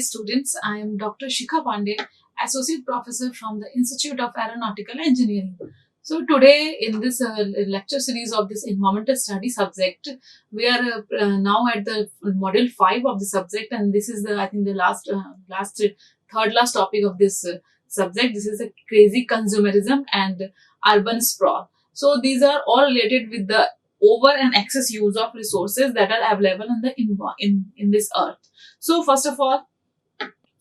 students. I am Dr. Shikha Pandey, Associate Professor from the Institute of Aeronautical Engineering. So today in this lecture series of this environmental study subject, we are now at the module 5 of the subject, and this is the third last topic of this subject. This is a crazy consumerism and urban sprawl. So these are all related with the over and excess use of resources that are available in this earth. So first of all,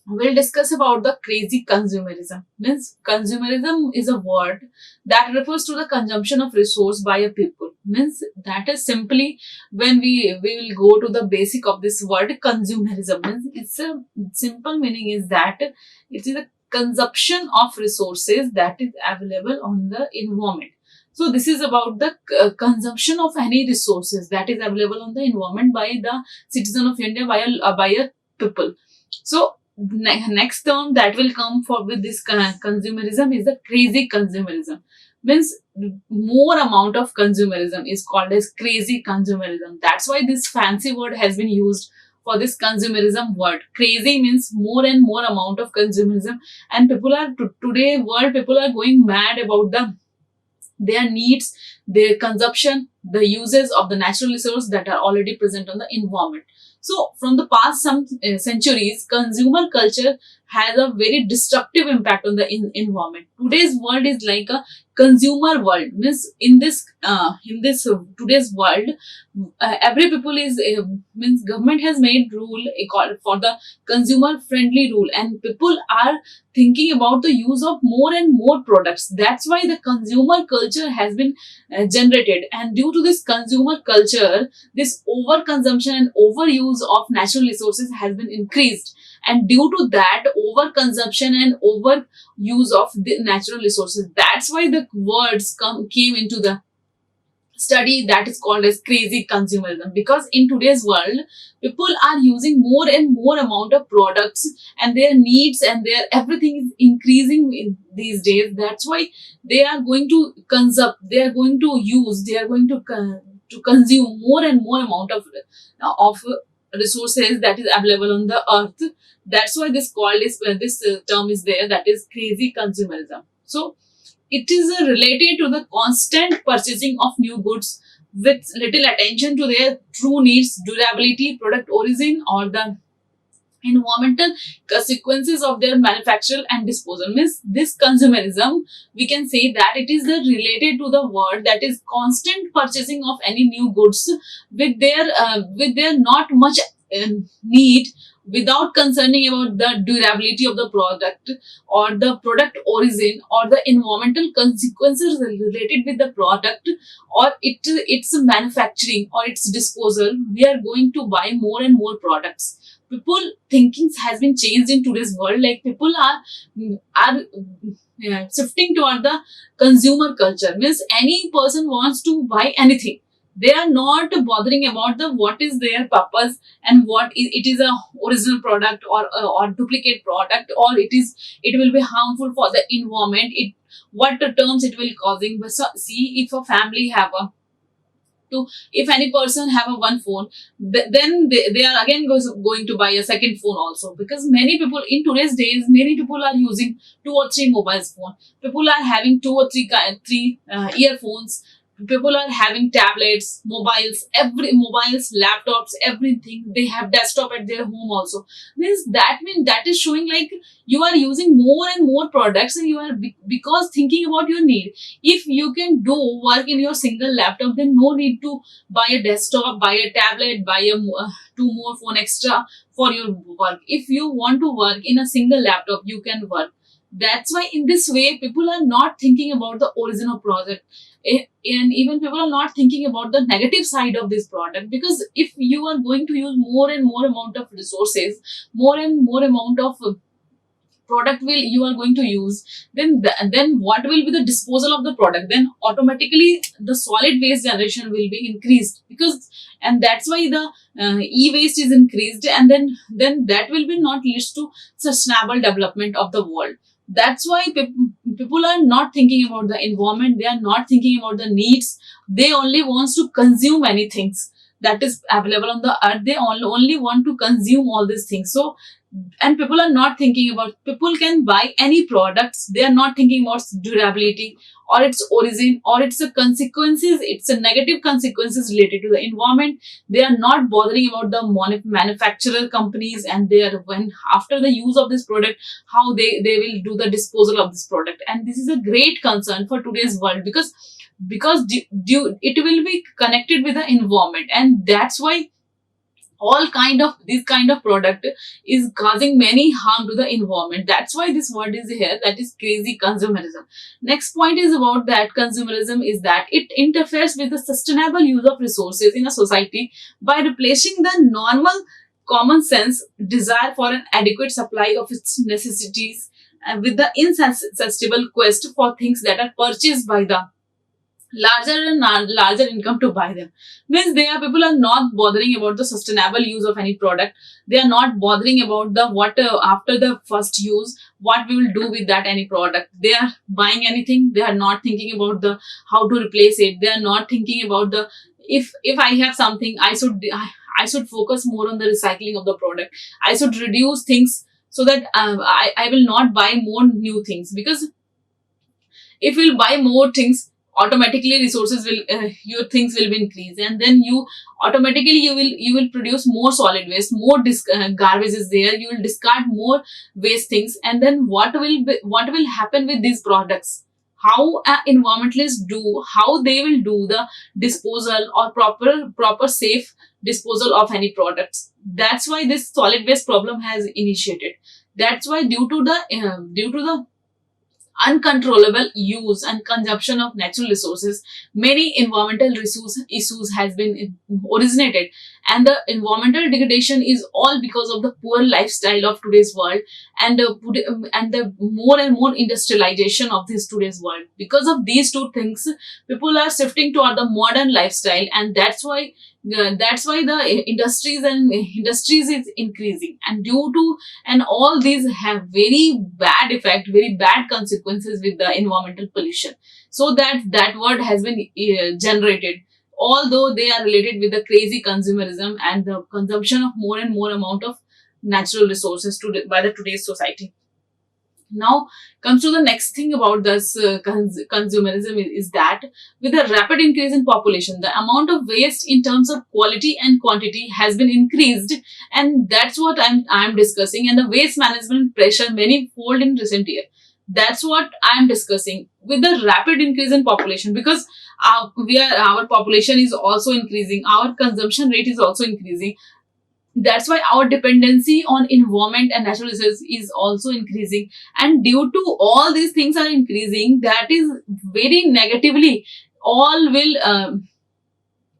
we'll discuss about the crazy consumerism. Means consumerism is a word that refers to the consumption of resource by a people. Means that is simply when we will go to the basic of this word consumerism. Means it's a simple meaning is that it is a consumption of resources that is available on the environment. So this is about the consumption of any resources that is available on the environment by the citizen of India, by a people. So next term that will come for with this consumerism is the crazy consumerism. Means more amount of consumerism is called as crazy consumerism. That's why this fancy word has been used for this consumerism word. Crazy means more and more amount of consumerism, and people are today world people are going mad about their needs, their consumption, the uses of the natural resources that are already present on the environment. So from the past some centuries, consumer culture has a very destructive impact on the environment. Today's world is like a consumer world. Means in this today's world, every people is means government has made rule for the consumer friendly rule, and people are thinking about the use of more and more products. That's why the consumer culture has been generated, and due to this consumer culture, this overconsumption and overuse of natural resources has been increased, and due to that overconsumption and overuse of the natural resources, that's why the words came into the study that is called as crazy consumerism. Because in today's world, people are using more and more amount of products, and their needs and their everything is increasing in these days. That's why they are going to consume, they are going to use, they are going to consume more and more amount of resources that is available on the earth. That's why this term is there, that is crazy consumerism. So it is related to the constant purchasing of new goods with little attention to their true needs, durability, product origin, or the environmental consequences of their manufacture and disposal. Means this consumerism, we can say that it is related to the word that is constant purchasing of any new goods with their not much need, without concerning about the durability of the product or the product origin or the environmental consequences related with the product or its manufacturing or its disposal. We are going to buy more and more products. People thinking has been changed in today's world. Like people are shifting toward the consumer culture. Means any person wants to buy anything. They are not bothering about what is their purpose and what it is a original product or duplicate product, or it will be harmful for the environment. What terms it will causing. But see, if a family have if any person have a one phone, then they are again going to buy a second phone also, because many people in today's days, many people are using 2 or 3 mobile phones. People are having 2 or 3 earphones. People are having tablets, mobiles, laptops, everything. They have desktop at their home also. Means that is showing like you are using more and more products, and you are because thinking about your need. If you can do work in your single laptop, then no need to buy a desktop, buy a tablet, buy 2 more phone extra for your work. If you want to work in a single laptop, you can work. That's why in this way, people are not thinking about the original product. And even people are not thinking about the negative side of this product, because if you are going to use more and more amount of resources, more and more amount of product you are going to use, then what will be the disposal of the product? Then automatically the solid waste generation will be increased, and that's why the e-waste is increased, and then that will be not leads to sustainable development of the world. That's why people are not thinking about the environment. They are not thinking about the needs. They only wants to consume anything that is available on the earth. They only want to consume all these things. So and people are not thinking about, people can buy any products, they are not thinking about durability or its origin or its consequences, its a negative consequences related to the environment. They are not bothering about the manufacturer companies, and they are, when after the use of this product, how they will do the disposal of this product. And this is a great concern for today's world, because it will be connected with the environment, and that's why all kind of this kind of product is causing many harm to the environment. That's why this word is here, that is crazy consumerism. Next point is about that consumerism is that it interferes with the sustainable use of resources in a society by replacing the normal common sense desire for an adequate supply of its necessities with the insustainable quest for things that are purchased by the larger and larger income to buy them. Means they are, people are not bothering about the sustainable use of any product. They are not bothering about the what after the first use, what we will do with that any product. They are buying anything, they are not thinking about the how to replace it. They are not thinking about the, if I have something, I should focus more on the recycling of the product. I should reduce things so that I will not buy more new things, because if you'll buy more things, automatically resources will your things will be increased, and then you automatically you will produce more solid waste, more garbage is there, you will discard more waste things. And then what will happen with these products? How environmentalists do, how they will do the disposal or proper safe disposal of any products? That's why this solid waste problem has initiated. That's why due to the uncontrollable use and consumption of natural resources, many environmental resource issues has been originated, and the environmental degradation is all because of the poor lifestyle of today's world, and the more and more industrialization of this today's world. Because of these two things, people are shifting toward the modern lifestyle, and that's why the industries is increasing, and due to, and all these have very bad effect, very bad consequences with the environmental pollution. So that word has been generated, although they are related with the crazy consumerism and the consumption of more and more amount of natural resources by the today's society. Now comes to the next thing about this consumerism is that with the rapid increase in population, the amount of waste in terms of quality and quantity has been increased, and that's what I'm discussing. And the waste management pressure many fold in recent year. That's what I'm discussing with the rapid increase in population, because our population is also increasing, our consumption rate is also increasing. That's why our dependency on environment and natural resources is also increasing, and due to all these things are increasing, that is very negatively all will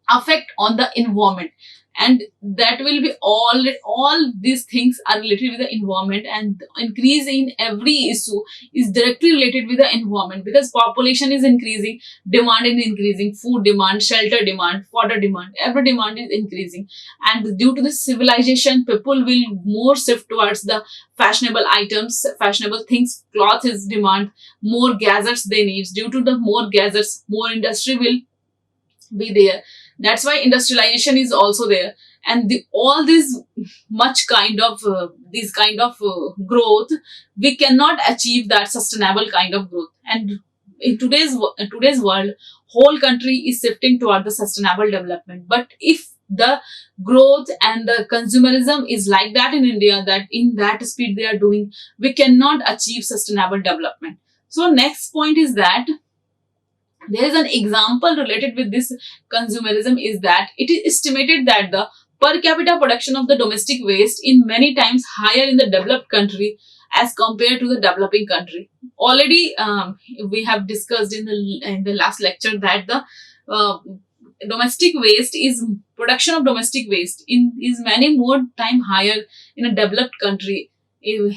affect on the environment. And that will be all these things are related with the environment, and increase in every issue is directly related with the environment, because population is increasing, demand is increasing, food demand, shelter demand, fodder demand, every demand is increasing. And due to the civilization, people will more shift towards the fashionable items, fashionable things, cloth is demand, more gadgets they need. Due to the more gadgets, more industry will be there. That's why industrialization is also there, and all this much kind of growth, we cannot achieve that sustainable kind of growth. And in today's world, whole country is shifting toward the sustainable development. But if the growth and the consumerism is like that in India, that in that speed they are doing, we cannot achieve sustainable development. So next point is that there is an example related with this consumerism is that it is estimated that the per capita production of the domestic waste in many times higher in the developed country as compared to the developing country. Already we have discussed in the last lecture that the domestic waste is production of domestic waste is many more time higher in a developed country,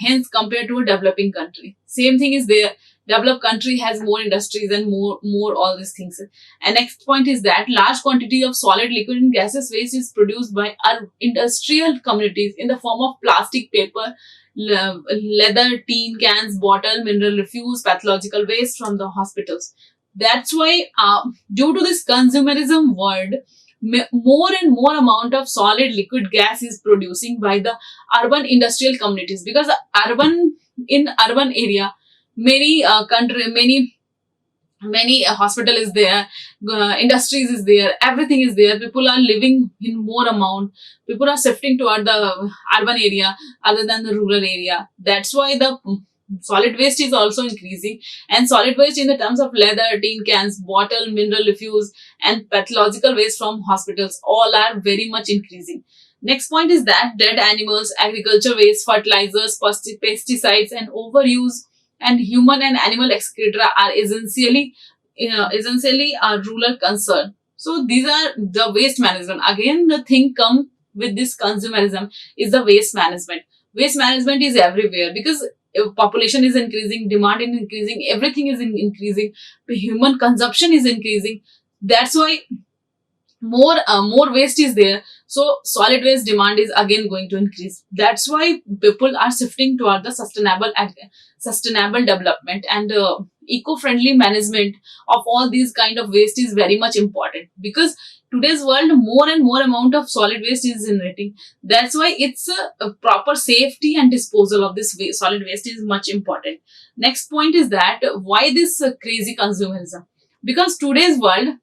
hence compared to a developing country. Same thing is there. Developed country has more industries and more all these things. And next point is that large quantity of solid, liquid and gaseous waste is produced by our industrial communities in the form of plastic, paper, leather, tin cans, bottle, mineral refuse, pathological waste from the hospitals. That's why due to this consumerism world, more and more amount of solid liquid gas is producing by the urban industrial communities, because urban area, many hospital is there, industries is there, everything is there, people are living in more amount, people are shifting toward the urban area other than the rural area. That's why the solid waste is also increasing. And solid waste in the terms of leather, tin cans, bottle, mineral refuse, and pathological waste from hospitals all are very much increasing. Next point is that dead animals, agriculture waste, fertilizers, pesticides, and overuse and human and animal excreta are essentially a rural concern. So these are the waste management. Again, the thing come with this consumerism is the waste management. Waste management is everywhere, because population is increasing, demand is increasing, everything is increasing, the human consumption is increasing. That's why more waste is there, so solid waste demand is again going to increase. That's why people are shifting toward the sustainable development, and eco-friendly management of all these kind of waste is very much important, because today's world more and more amount of solid waste is generating. That's why it's a proper safety and disposal of this solid waste is much important. Next point is that why this crazy consumerism, because today's world,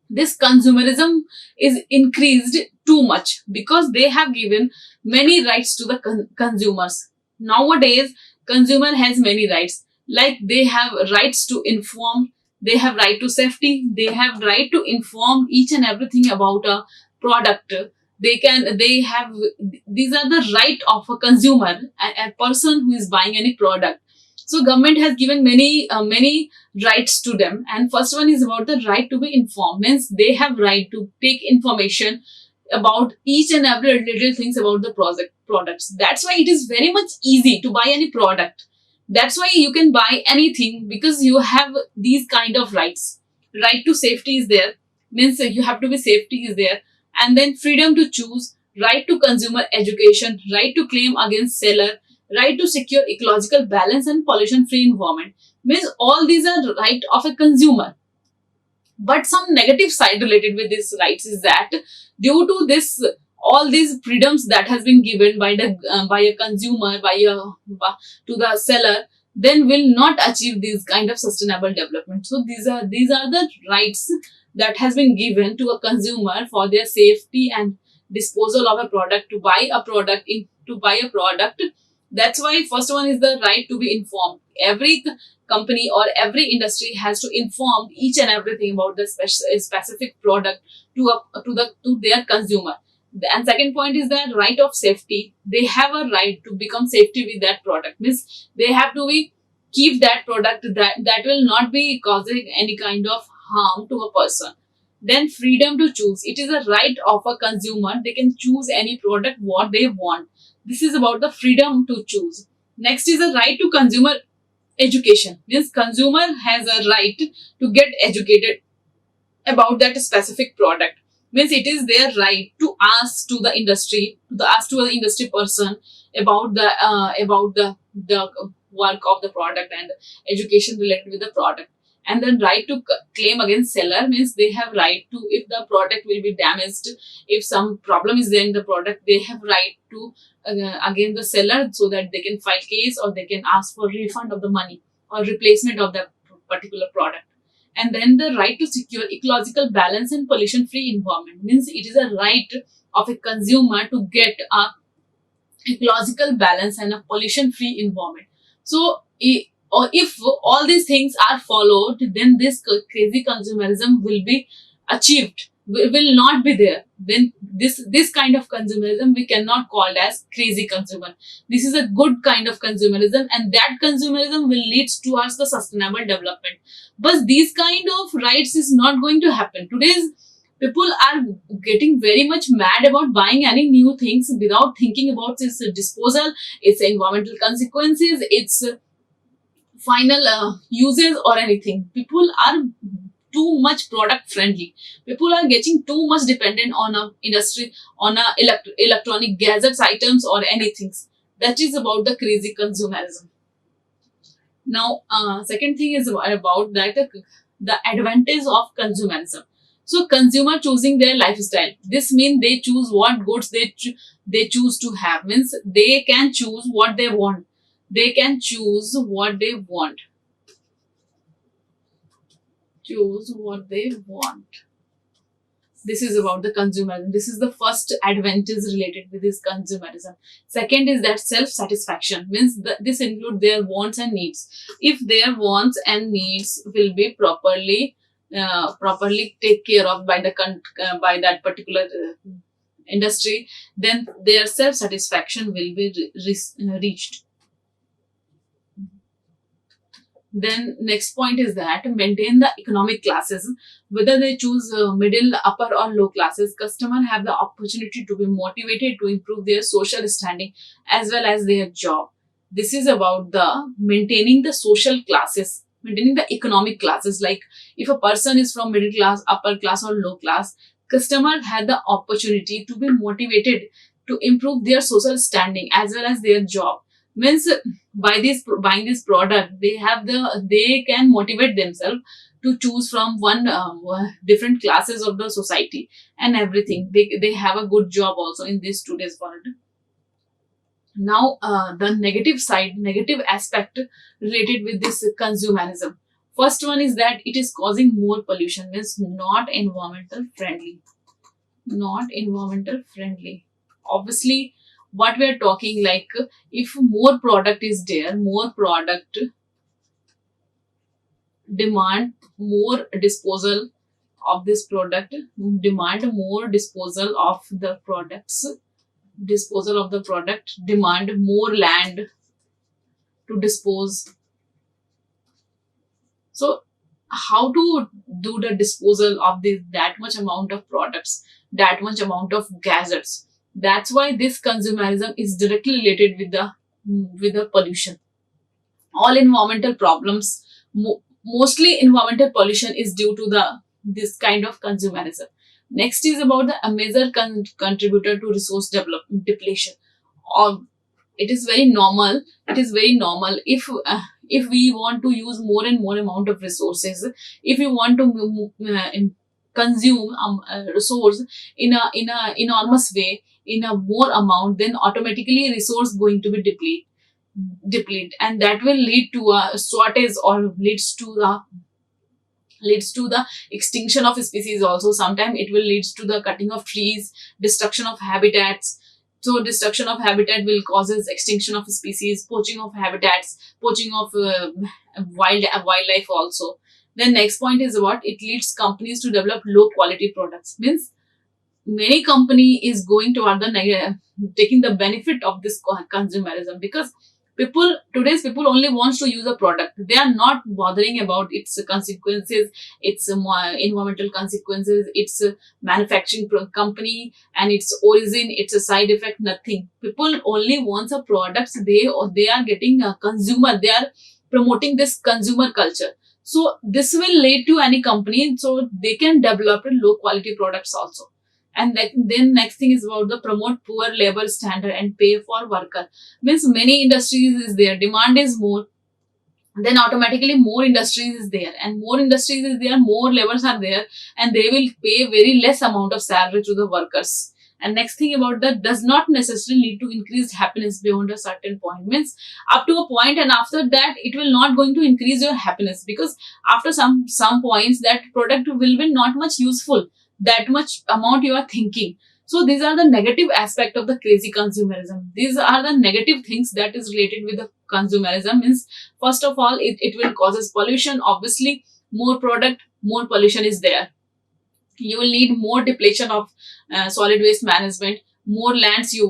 this consumerism is increased too much, because they have given many rights to the consumers. Nowadays consumer has many rights, like they have rights to inform, they have right to safety, they have right to inform each and everything about a product. They have, these are the right of a consumer, a person who is buying any product. So government has given many rights to them, and first one is about the right to be informed, means they have right to take information about each and every little things about the products. That's why it is very much easy to buy any product. That's why you can buy anything, because you have these kind of rights. Right to safety is there, means you have to be safety is there, and then freedom to choose, right to consumer education, right to claim against seller, right to secure ecological balance and pollution free environment, means all these are right of a consumer. But some negative side related with these rights is that due to this all these freedoms that has been given by a consumer, to the seller, then will not achieve this kind of sustainable development. So these are the rights that has been given to a consumer for their safety and disposal of a product, to buy a product. That's why first one is the right to be informed. Every company or every industry has to inform each and everything about the specific product to their consumer. And second point is that right of safety. They have a right to become safety with that product. Means they have to be keep that product that will not be causing any kind of harm to a person. Then freedom to choose. It is a right of a consumer. They can choose any product what they want. This is about the freedom to choose. Next is a right to consumer education. Means consumer has a right to get educated about that specific product. Means it is their right to ask to the industry, ask to the industry person about the work of the product and education related with the product. And then right to claim against seller, means they have right to, if the product will be damaged, if some problem is there in the product, they have right to against the seller, so that they can file case or they can ask for refund of the money or replacement of the particular product. And then the right to secure ecological balance and pollution free environment, means it is a right of a consumer to get a ecological balance and a pollution free environment. So if all these things are followed, then this crazy consumerism will be achieved, will not be there. Then this kind of consumerism we cannot call as crazy consumer. This is a good kind of consumerism, and that consumerism will lead towards the sustainable development. But these kind of rights is not going to happen. Today's people are getting very much mad about buying any new things without thinking about its disposal, its environmental consequences, its final uses or anything. People are too much product friendly. People are getting too much dependent on a industry, on a electronic gadgets items or anything. That is about the crazy consumerism. Now, second thing is about that the advantage of consumerism. So consumer choosing their lifestyle. This means they choose what goods they choose to have. Means they can choose what they want. They can choose what they want. Choose what they want. This is about the consumerism. This is the first advantage related with this consumerism. Second is that self-satisfaction. Means this includes their wants and needs. If their wants and needs will be properly take care of by by that particular industry, then their self-satisfaction will be reached. Then next point is that maintain the economic classes. Whether they choose middle, upper or low classes, customers have the opportunity to be motivated to improve their social standing as well as their job. This is about the maintaining the social classes, maintaining the economic classes. Like if a person is from middle class, upper class or low class, customers have the opportunity to be motivated to improve their social standing as well as their job. Means by this buying this product, they can motivate themselves to choose from one different classes of the society and everything. They have a good job also in this today's world. Now the negative aspect related with this consumerism. First one is that it is causing more pollution. Means not environmental friendly. Not environmental friendly. Obviously, what we are talking, like if more product is there, more product demand more disposal of this product, demand more disposal of the products, disposal of the product, demand more land to dispose. So how to do the disposal of that much amount of products, that much amount of gadgets? That's why this consumerism is directly related with the pollution. All environmental problems, mostly environmental pollution, is due to this kind of consumerism. Next is about the major contributor to resource depletion. Or it is very normal. It is very normal if we want to use more and more amount of resources, if we want to consume resource in a enormous way, in a more amount, then automatically resource going to be deplete, and that will lead to a shortage or leads to the extinction of species also. Sometimes it will leads to the cutting of trees, destruction of habitats. So destruction of habitat will causes extinction of species, poaching of habitats, poaching of wildlife also. Then next point is what it leads companies to develop low quality products. Means many company is going toward the taking the benefit of this consumerism, because today's people only wants to use a product. They are not bothering about its consequences, its environmental consequences, its manufacturing company and its origin, its a side effect, nothing. People only wants a products. They are getting a consumer. They are promoting this consumer culture. So this will lead to any company, so they can develop low quality products also. And then next thing is about the promote poor labor standard and pay for worker. Means many industries is there, demand is more, then automatically more industries is there, and more industries is there, more laborers are there, and they will pay very less amount of salary to the workers. And next thing about that, does not necessarily lead to increased happiness beyond a certain point. Means up to a point, and after that it will not going to increase your happiness, because after some points that product will be not much useful, that much amount you are thinking. So these are the negative aspect of the crazy consumerism. These are the negative things that is related with the consumerism. Means first of all, it will causes pollution. Obviously, more product, more pollution is there. You will need more depletion of solid waste management, more lands you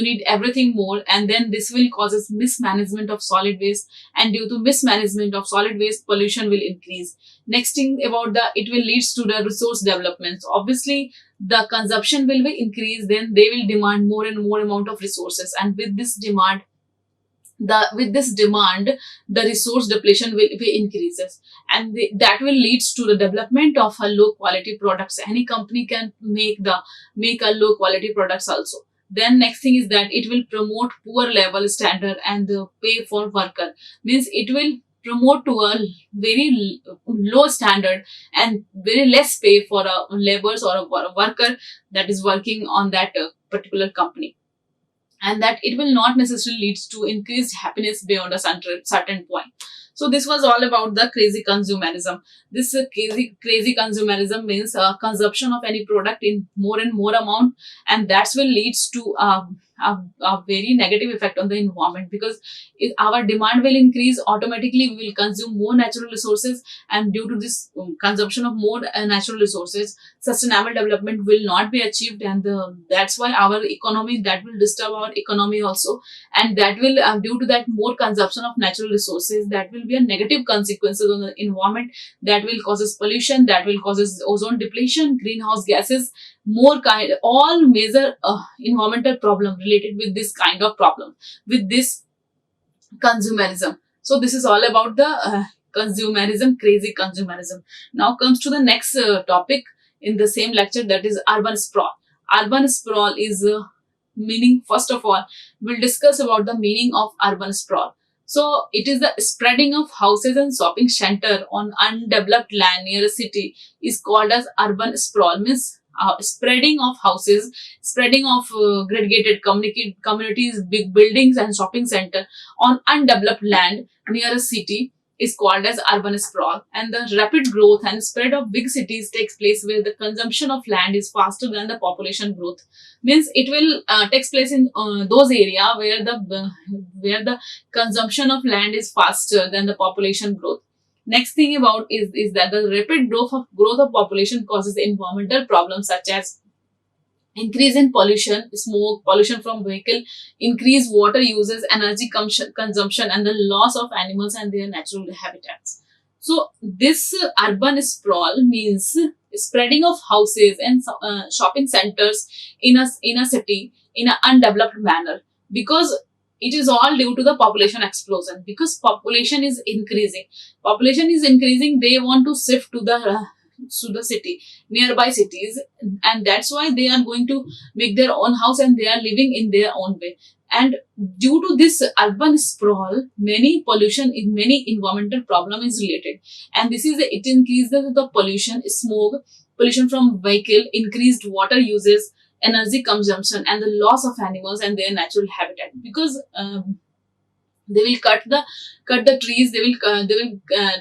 need everything more, and then this will causes mismanagement of solid waste, and due to mismanagement of solid waste, pollution will increase. Next thing about it will leads to the resource development. Obviously the consumption will be increased, then they will demand more and more amount of resources, and with this demand, the resource depletion will be increases, and that will leads to the development of a low quality products. Any company can make a low quality products also. Then next thing is that it will promote poor level standard and the pay for worker. Means it will promote to a very low standard and very less pay for a laborers or a worker that is working on that particular company, and that it will not necessarily leads to increased happiness beyond a certain point. So this was all about the crazy consumerism. This crazy consumerism means consumption of any product in more and more amount, and that's will leads to a very negative effect on the environment, because if our demand will increase, automatically we will consume more natural resources, and due to this consumption of more natural resources, sustainable development will not be achieved, and that's why our economy, that will disturb our economy also, and that will due to that more consumption of natural resources, that will be a negative consequences on the environment, that will causes pollution, that will causes ozone depletion, greenhouse gases, more kind, all major environmental problem related with this kind of problem, with this consumerism. So this is all about the consumerism, crazy consumerism. Now comes to the next topic in the same lecture, that is urban sprawl. Urban sprawl is meaning, first of all, we'll discuss about the meaning of urban sprawl. So it is the spreading of houses and shopping center on undeveloped land near a city is called as urban sprawl. Means spreading of houses, spreading of aggregated communities, big buildings and shopping center on undeveloped land near a city is called as urban sprawl. And the rapid growth and spread of big cities takes place where the consumption of land is faster than the population growth. Means it will takes place in those area where the consumption of land is faster than the population growth. Next thing about is that the rapid growth of population causes environmental problems such as increase in pollution, smoke, pollution from vehicle, increased water uses, energy consumption, and the loss of animals and their natural habitats. So this urban sprawl means spreading of houses and shopping centers in a city in an undeveloped manner, because it is all due to the population explosion. Because population is increasing, they want to shift to the city, nearby cities, and that's why they are going to make their own house and they are living in their own way. And due to this urban sprawl, many environmental problem is related, and this is it increases the pollution, smoke, pollution from vehicle, increased water uses, energy consumption, and the loss of animals and their natural habitat. Because they will cut the trees, they will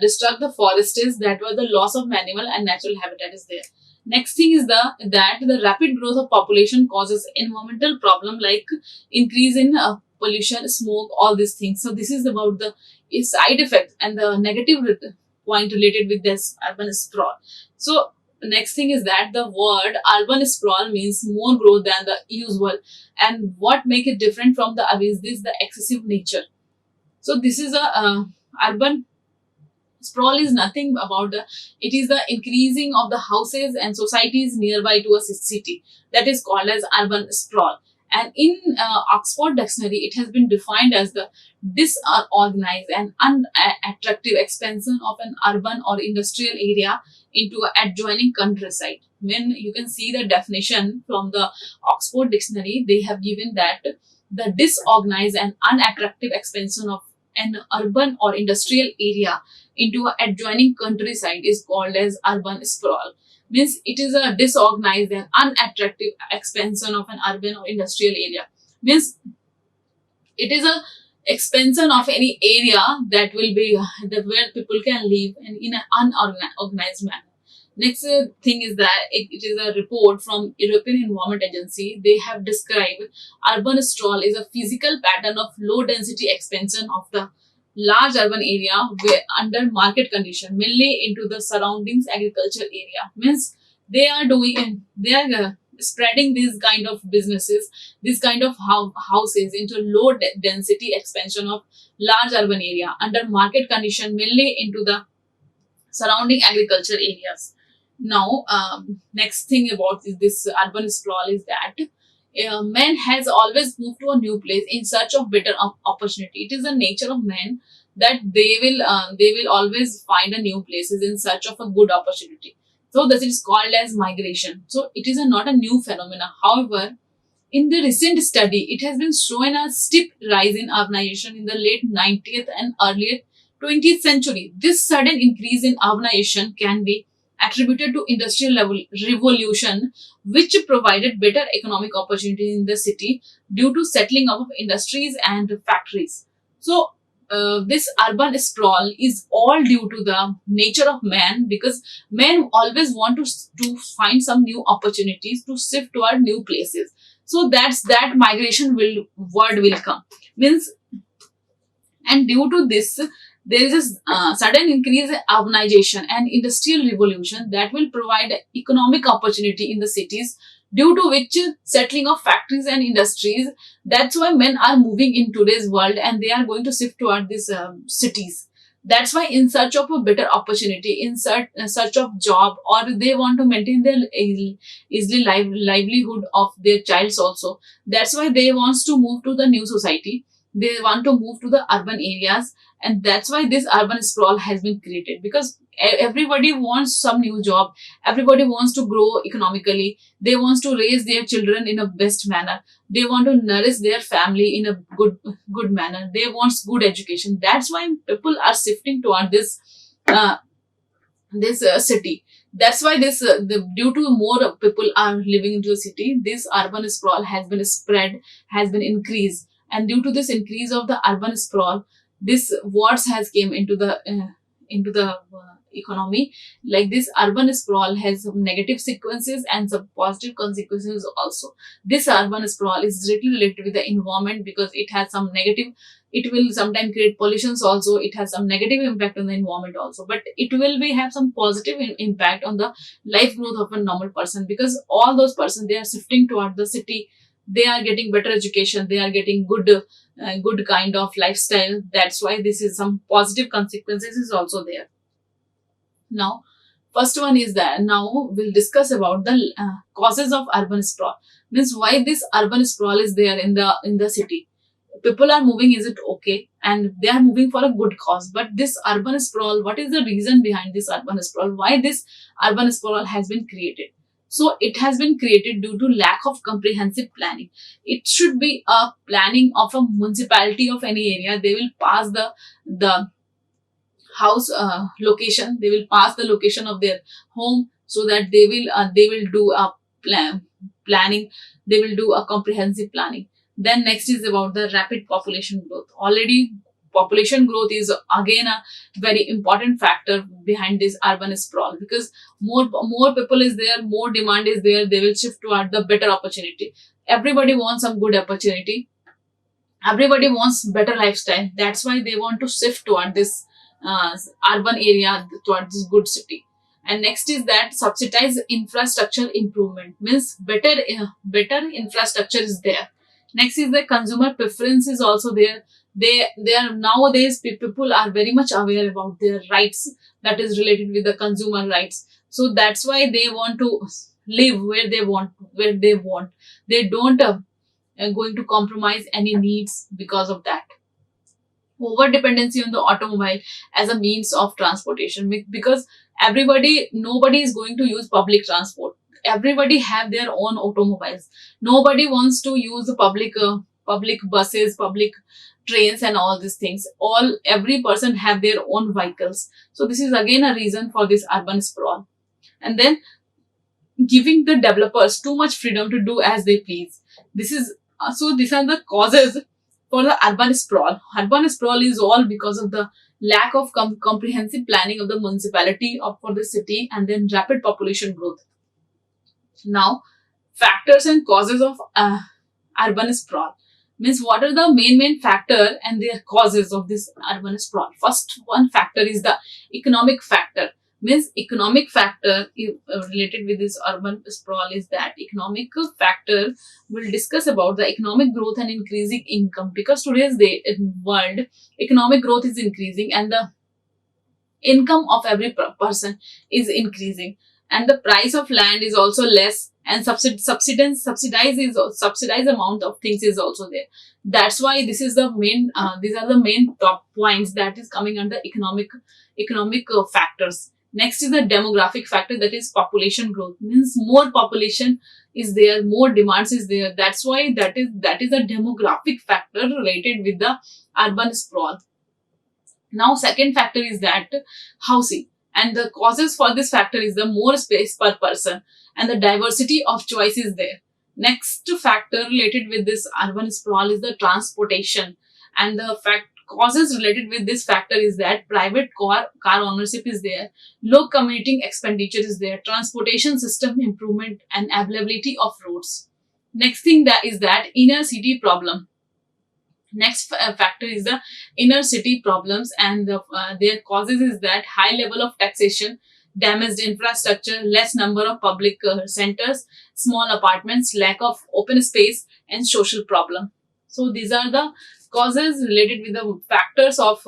destruct the forests, that was the loss of animal and natural habitat is there. Next thing is the rapid growth of population causes environmental problem like increase in pollution, smoke, all these things. So this is about the side effect and the negative point related with this urban sprawl. So next thing is that the word urban sprawl means more growth than the usual, and what make it different from the other is this, the excessive nature. So this is a urban sprawl is nothing about it is the increasing of the houses and societies nearby to a city, that is called as urban sprawl. And in Oxford Dictionary, it has been defined as the disorganized and unattractive expansion of an urban or industrial area into an adjoining countryside. When you can see the definition from the Oxford Dictionary, they have given that the disorganized and unattractive expansion of an urban or industrial area into an adjoining countryside is called as urban sprawl. Means it is a disorganized and unattractive expansion of an urban or industrial area. Means it is a expansion of any area that will be where people can live in an unorganized manner. Next thing is that it is a report from European Environment Agency. They have described urban sprawl is a physical pattern of low density expansion of the large urban area where under market condition, mainly into the surroundings agriculture area. Means they are spreading these kind of businesses, this kind of houses into low density expansion of large urban area under market condition, mainly into the surrounding agriculture areas. Now, next thing about this urban sprawl is that man has always moved to a new place in search of better opportunity. It is the nature of man that they will always find a new places in search of a good opportunity. So this is called as migration. So it is not a new phenomena. However, in the recent study, it has been shown a steep rise in urbanization in the late 90th and early 20th century. This sudden increase in urbanization can be attributed to industrial level revolution, which provided better economic opportunity in the city due to settling up of industries and factories. So this urban sprawl is all due to the nature of man, because men always want to find some new opportunities to shift toward new places. So that migration will word will come, means, and due to this there is a sudden increase in urbanization and industrial revolution that will provide economic opportunity in the cities, due to which settling of factories and industries. That's why men are moving in today's world and they are going to shift toward these cities. That's why in search of a better opportunity, in search of job, or they want to maintain their easily livelihood of their childs also. That's why they wants to move to the new society, they want to move to the urban areas. And that's why this urban sprawl has been created, because everybody wants some new job, everybody wants to grow economically, they wants to raise their children in a best manner, they want to nourish their family in a good manner, they want good education. That's why people are shifting toward uh, this city. That's why due to more people are living into the city, this urban sprawl has been spread, has been increased. And due to this increase of the urban sprawl, this wars has came into the economy. Like this urban sprawl has some negative sequences and some positive consequences also. This urban sprawl is directly related with the environment, because it has some negative, it will sometimes create pollutions also, it has some negative impact on the environment also, but it will be have some positive impact on the life growth of a normal person, because all those persons, they are shifting toward the city, they are getting better education, they are getting good kind of lifestyle. That's why this is some positive consequences is also there. Now first one is that now we'll discuss about the causes of urban sprawl, means why this urban sprawl is there in the city. People are moving, is it okay, and they are moving for a good cause, but this urban sprawl, what is the reason behind this urban sprawl, why this urban sprawl has been created? So it has been created due to lack of comprehensive planning. It should be a planning of a municipality of any area. They will pass the house location, they will pass the location of their home, so that they will do a planning, they will do a comprehensive planning. Then next is about the rapid population growth. Already population growth is again a very important factor behind this urban sprawl, because more people is there, more demand is there, they will shift toward the better opportunity. Everybody wants some good opportunity, everybody wants better lifestyle. That's why they want to shift toward this urban area, toward this good city. And next is that subsidize infrastructure improvement, means better infrastructure is there. Next is the consumer preference is also there. They are nowadays people are very much aware about their rights, that is related with the consumer rights. So that's why they want to live where they want. They don't going to compromise any needs because of that. Over dependency on the automobile as a means of transportation, because nobody is going to use public transport, everybody have their own automobiles, nobody wants to use the public buses, public trains and all these things. Every person have their own vehicles. So this is again a reason for this urban sprawl. And then giving the developers too much freedom to do as they please. This is so these are the causes for the urban sprawl. Urban sprawl is all because of the lack of comprehensive planning of the municipality or for the city, and then rapid population growth. Now, factors and causes of urban sprawl, means what are the main factor and their causes of this urban sprawl. First one factor is the economic factor, means economic factor related with this urban sprawl is that economic factor will discuss about the economic growth and increasing income, because today's day in world economic growth is increasing and the income of every person is increasing, and the price of land is also less, and subsidized amount of things is also there. That's why this is the main these are the main top points that is coming under economic factors. Next is the demographic factor, that is population growth, means more population is there, more demands is there. That's why that is a demographic factor related with the urban sprawl. Now, second factor is that housing, and the causes for this factor is the more space per person and the diversity of choice is there. Next factor related with this urban sprawl is the transportation, and the fact causes related with this factor is that private car ownership is there, low commuting expenditure is there, transportation system improvement and availability of roads. Next thing that is that inner city problem. Next factor is the inner city problems, and their causes is that high level of taxation, damaged infrastructure, less number of public centers, small apartments, lack of open space, and social problem. So these are the causes related with the factors of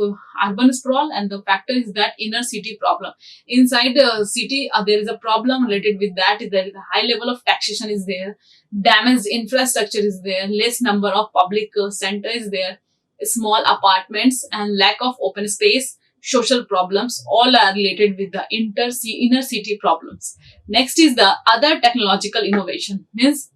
urban sprawl, and the factor is that inner city problem. Inside the city, there is a problem related with that. There is a high level of taxation is there, damaged infrastructure is there, less number of public center is there, small apartments and lack of open space, social problems, all are related with the inner city problems. Next is the other technological innovation, means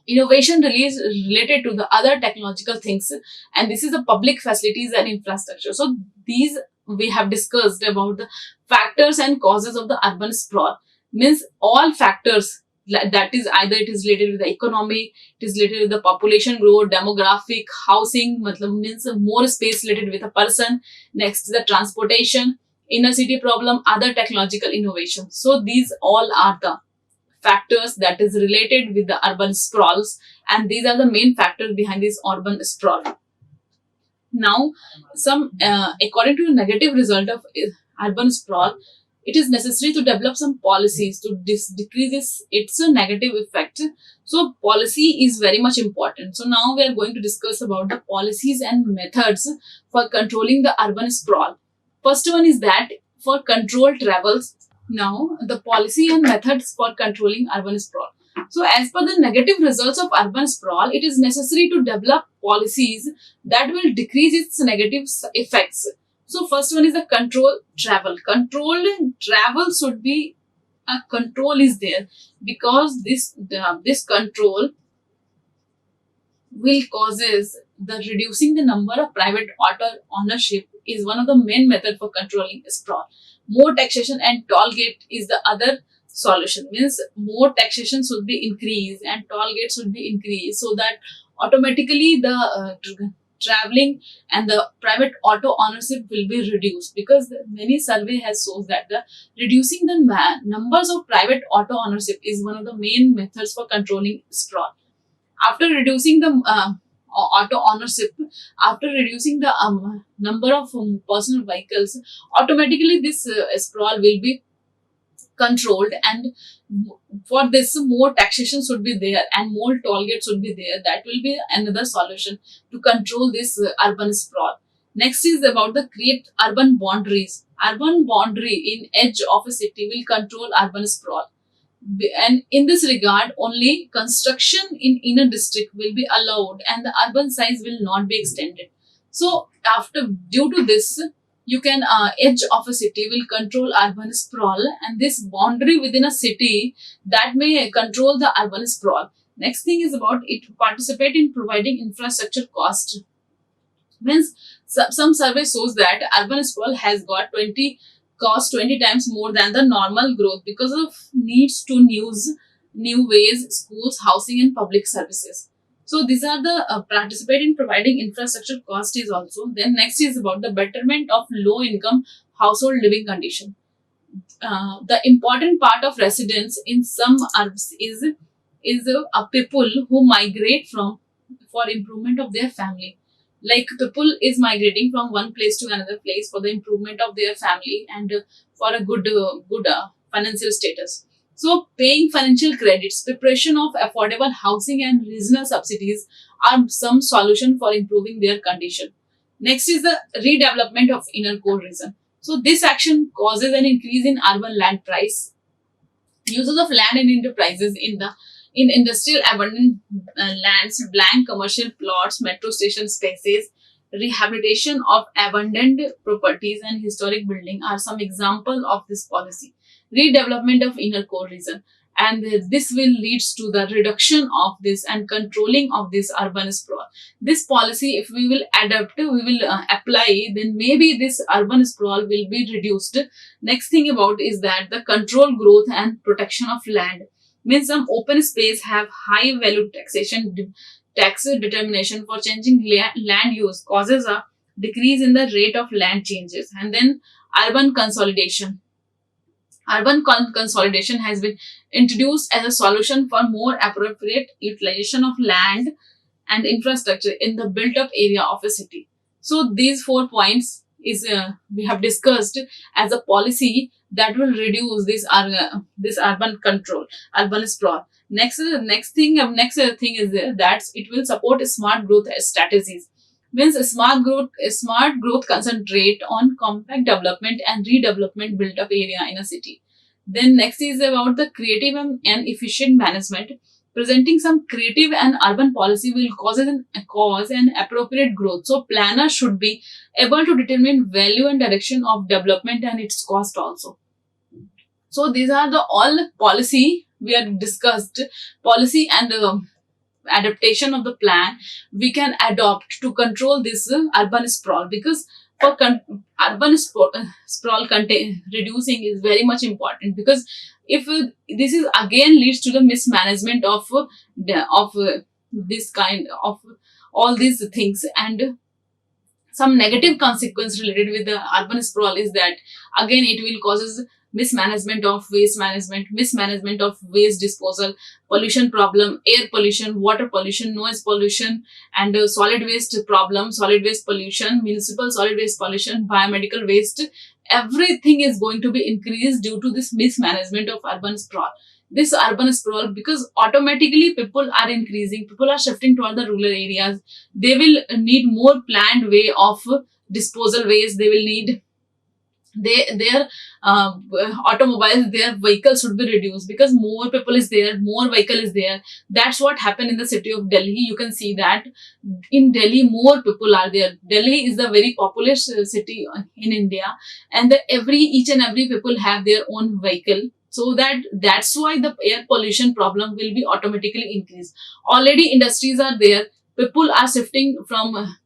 innovation really is related to the other technological things, and this is the public facilities and infrastructure. So these we have discussed about the factors and causes of the urban sprawl, means all factors that is either it is related with the economy, it is related with the population growth, demographic, housing, matlab means more space related with a person. Next the transportation, inner city problem, other technological innovation. So these all are the factors that is related with the urban sprawls, and these are the main factors behind this urban sprawl. Now, some according to the negative result of urban sprawl, it is necessary to develop some policies to decrease its negative effect. So policy is very much important. So now we are going to discuss about the policies and methods for controlling the urban sprawl. First one is that for controlled travels. Now, the policy and methods for controlling urban sprawl. So, as per the negative results of urban sprawl, it is necessary to develop policies that will decrease its negative effects. So, first one is the control travel. Controlled travel should be a control is there, because this control will causes the reducing the number of private auto ownership is one of the main method for controlling sprawl. More taxation and toll gate is the other solution, means more taxation should be increased and toll gates should be increased, so that automatically the traveling and the private auto ownership will be reduced, because many survey has shows that the reducing the numbers of private auto ownership is one of the main methods for controlling sprawl. After reducing the auto ownership, after reducing the number of personal vehicles, automatically this sprawl will be controlled, and for this more taxation should be there and more toll gates should be there. That will be another solution to control this urban sprawl. Next is about the create urban boundaries. Urban boundary in edge of a city will control urban sprawl, and in this regard only construction in inner district will be allowed and the urban size will not be extended. So after due to this, you can edge of a city will control urban sprawl, and this boundary within a city that may control the urban sprawl. Next thing is about it participate in providing infrastructure cost, means some survey shows that urban sprawl has got 20 times more than the normal growth because of needs to new ways, schools, housing and public services. So these are the participate in providing infrastructure cost is also. Then next is about the betterment of low income household living condition. The important part of residents in some urbs is people who migrate from for improvement of their family. Like people is migrating from one place to another place for the improvement of their family and for a good financial status. So paying financial credits, preparation of affordable housing and regional subsidies are some solution for improving their condition. Next is the redevelopment of inner core region. So this action causes an increase in urban land price, uses of land and enterprises in industrial abundant lands, blank commercial plots, metro station spaces, rehabilitation of abandoned properties and historic building are some example of this policy. Redevelopment of inner core region. and this will leads to the reduction of this and controlling of this urban sprawl. This policy, if we will adapt, we will apply, then maybe this urban sprawl will be reduced. Next thing about is that the control growth and protection of land, means some open space have high value taxation. Tax determination for changing land use causes a decrease in the rate of land changes. And then urban consolidation. Consolidation has been introduced as a solution for more appropriate utilization of land and infrastructure in the built up area of a city. So these 4 points is we have discussed as a policy that will reduce this urban control, urban sprawl. Next thing is that it will support smart growth strategies. Means smart growth concentrate on compact development and redevelopment built up area in a city. Then next is about the creative and efficient management. Presenting some creative and urban policy will cause an appropriate growth. So planners should be able to determine value and direction of development and its cost also. So these are the all policy we have discussed, policy and adaptation of the plan we can adopt to control this urban sprawl, because for urban sprawl reducing is very much important, because if this is again leads to the mismanagement of this kind of all these things, and some negative consequence related with the urban sprawl is that again it will causes mismanagement of waste management, mismanagement of waste disposal, pollution problem, air pollution, water pollution, noise pollution, and solid waste problem, solid waste pollution, municipal solid waste pollution, biomedical waste. Everything is going to be increased due to this mismanagement of urban sprawl. This urban sprawl, because automatically people are increasing, people are shifting toward the rural areas. They will need more planned way of disposal waste. They will need their automobiles, their vehicles should be reduced, because more people is there, more vehicle is there. That's what happened in the city of Delhi. You can see that in Delhi more people are there. Delhi is a very populous city in India, and each and every people have their own vehicle. So that's why the air pollution problem will be automatically increased. Already industries are there, people are shifting from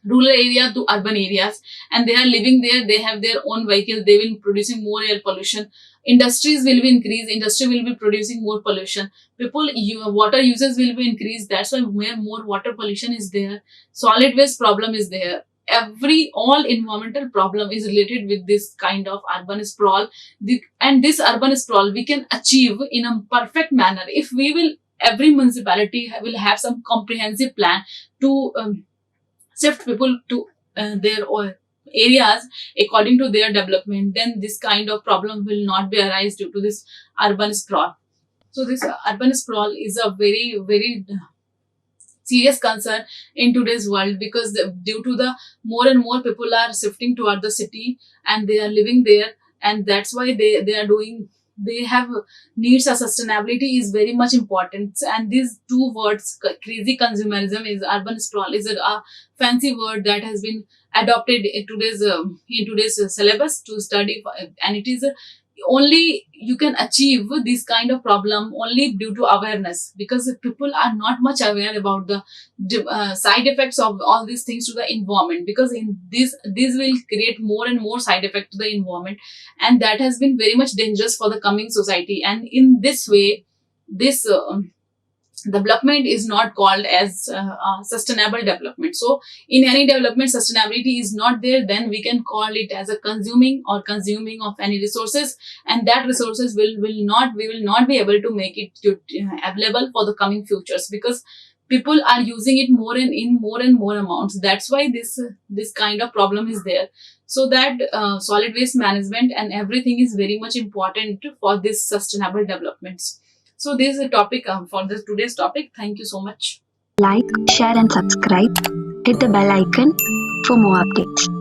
rural area to urban areas, and they are living there, they have their own vehicle, they will be producing more air pollution. Industries will be increased, industry will be producing more pollution. Water uses will be increased. That's why more water pollution is there. Solid waste problem is there. All environmental problem is related with this kind of urban sprawl. And this urban sprawl we can achieve in a perfect manner if every municipality will have some comprehensive plan to shift people to their areas according to their development. Then this kind of problem will not be arise due to this urban sprawl. So this urban sprawl is a very, very serious concern in today's world, because due to the more and more people are shifting toward the city and they are living there, and that's why they have needs. A sustainability is very much important, and these two words, crazy consumerism is urban sprawl, is a fancy word that has been adopted in today's syllabus to study, and it is only you can achieve this kind of problem only due to awareness, because people are not much aware about the side effects of all these things to the environment, because in this will create more and more side effect to the environment, and that has been very much dangerous for the coming society. And in this way, this development is not called as sustainable development. So in any development, sustainability is not there, then we can call it as a consuming of any resources, and that resources we will not be able to make it available for the coming futures, because people are using it in more and more amounts. That's why this kind of problem is there. So that solid waste management and everything is very much important for this sustainable developments. So this is a topic for today's topic. Thank you so much. Like, share and subscribe. Hit the bell icon for more updates.